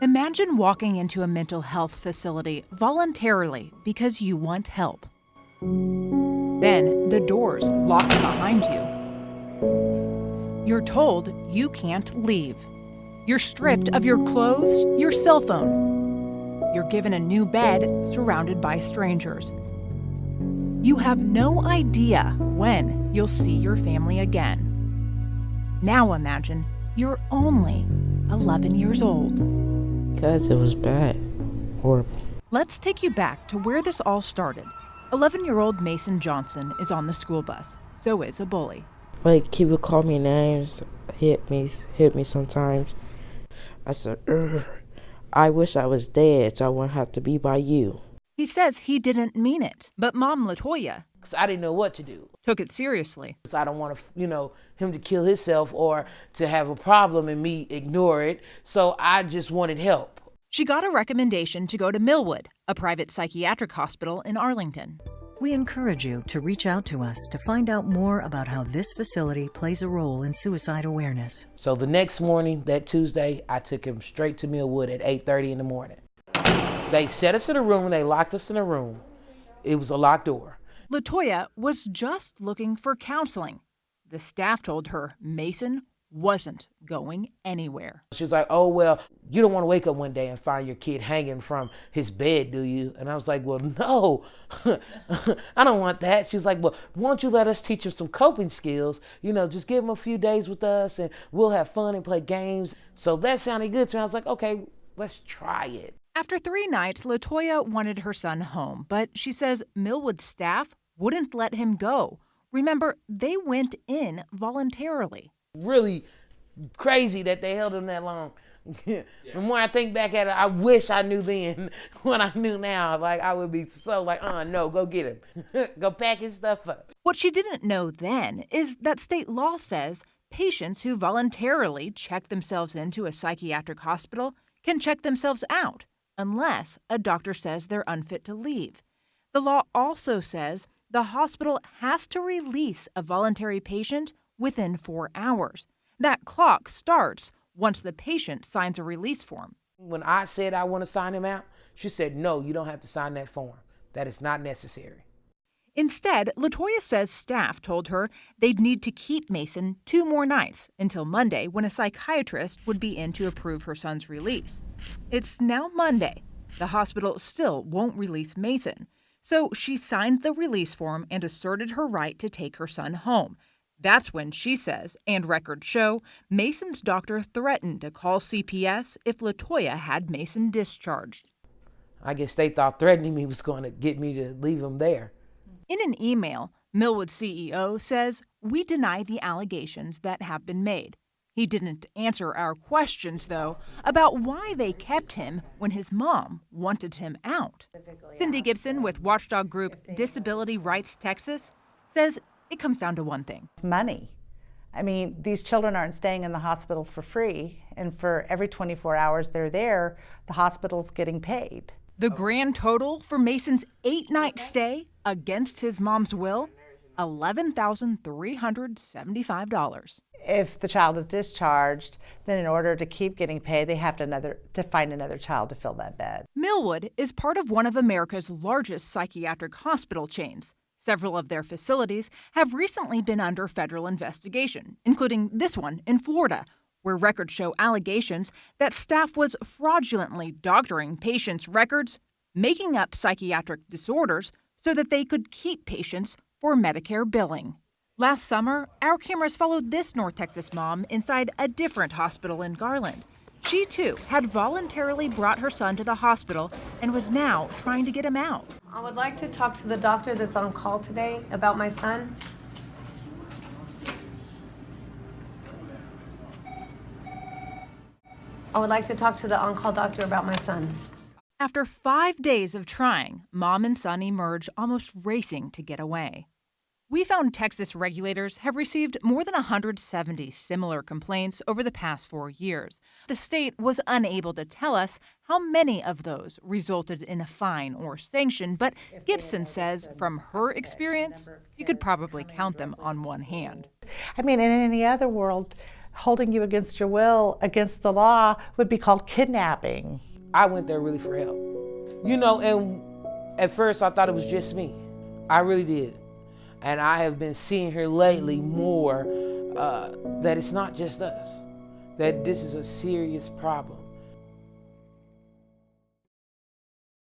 Imagine walking into a mental health facility voluntarily because you want help. Then the doors lock behind you. You're told you can't leave. You're stripped of your clothes, your cell phone. You're given a new bed surrounded by strangers. You have no idea when you'll see your family again. Now imagine you're only 11 years old. Because it was bad. Horrible. Let's take you back to where this all started. 11-year-old Mason Johnson is on the school bus. So is a bully. Like, he would call me names, hit me sometimes. I said, I wish I was dead so I wouldn't have to be by you. He says he didn't mean it, but Mom LaToya I didn't know what to do. took it seriously. I don't want to, him to kill himself or to have a problem and me ignore it. So I just wanted help. She got a recommendation to go to Millwood, a private psychiatric hospital in Arlington. We encourage you to reach out to us to find out more about how this facility plays a role in suicide awareness. So the next morning, that Tuesday, I took him straight to Millwood at 8:30 in the morning. They set us in a room, they locked us in a room. It was a locked door. LaToya was just looking for counseling. The staff told her Mason wasn't going anywhere. She was like, oh, well, you don't want to wake up one day and find your kid hanging from his bed, do you? And I was like, well, no, I don't want that. She was like, well, won't you let us teach him some coping skills? Just give him a few days with us and we'll have fun and play games. So that sounded good to me. I was like, okay, let's try it. After 3 nights, LaToya wanted her son home, but she says Millwood staff wouldn't let him go. Remember, they went in voluntarily. Really crazy that they held him that long. The more I think back at it, I wish I knew then what I knew now. Like, I would be so like, no, go get him. Go pack his stuff up. What she didn't know then is that state law says patients who voluntarily check themselves into a psychiatric hospital can check themselves out unless a doctor says they're unfit to leave. The law also says the hospital has to release a voluntary patient within 4 hours. That clock starts once the patient signs a release form. When I said I want to sign him out, she said, no, you don't have to sign that form. That is not necessary. Instead, LaToya says staff told her they'd need to keep Mason 2 more nights until Monday, when a psychiatrist would be in to approve her son's release. It's now Monday. The hospital still won't release Mason. So she signed the release form and asserted her right to take her son home. That's when she says, and records show, Mason's doctor threatened to call CPS if LaToya had Mason discharged. I guess they thought threatening me was going to get me to leave him there. In an email, Millwood CEO says, we deny the allegations that have been made. He didn't answer our questions, though, about why they kept him when his mom wanted him out. Cindy Gibson with watchdog group Disability Rights Texas says it comes down to one thing. Money. I mean, these children aren't staying in the hospital for free, and for every 24 hours they're there, the hospital's getting paid. The grand total for Mason's 8-night stay against his mom's will, $11,375. If the child is discharged, then in order to keep getting paid, they have to find another child to fill that bed. Millwood is part of one of America's largest psychiatric hospital chains. Several of their facilities have recently been under federal investigation, including this one in Florida, where records show allegations that staff was fraudulently doctoring patients' records, making up psychiatric disorders so that they could keep patients for Medicare billing. Last summer, our cameras followed this North Texas mom inside a different hospital in Garland. She, too, had voluntarily brought her son to the hospital and was now trying to get him out. I would like to talk to the doctor that's on call today about my son. I would like to talk to the on-call doctor about my son. After 5 days of trying, mom and son emerge almost racing to get away. We found Texas regulators have received more than 170 similar complaints over the past 4 years. The state was unable to tell us how many of those resulted in a fine or sanction, but Gibson says from her experience, you could probably count them on one hand. I mean, in any other world, holding you against your will, against the law, would be called kidnapping. I went there really for help. You know, and at first I thought it was just me. I really did. And I have been seeing here lately more that it's not just us, that this is a serious problem.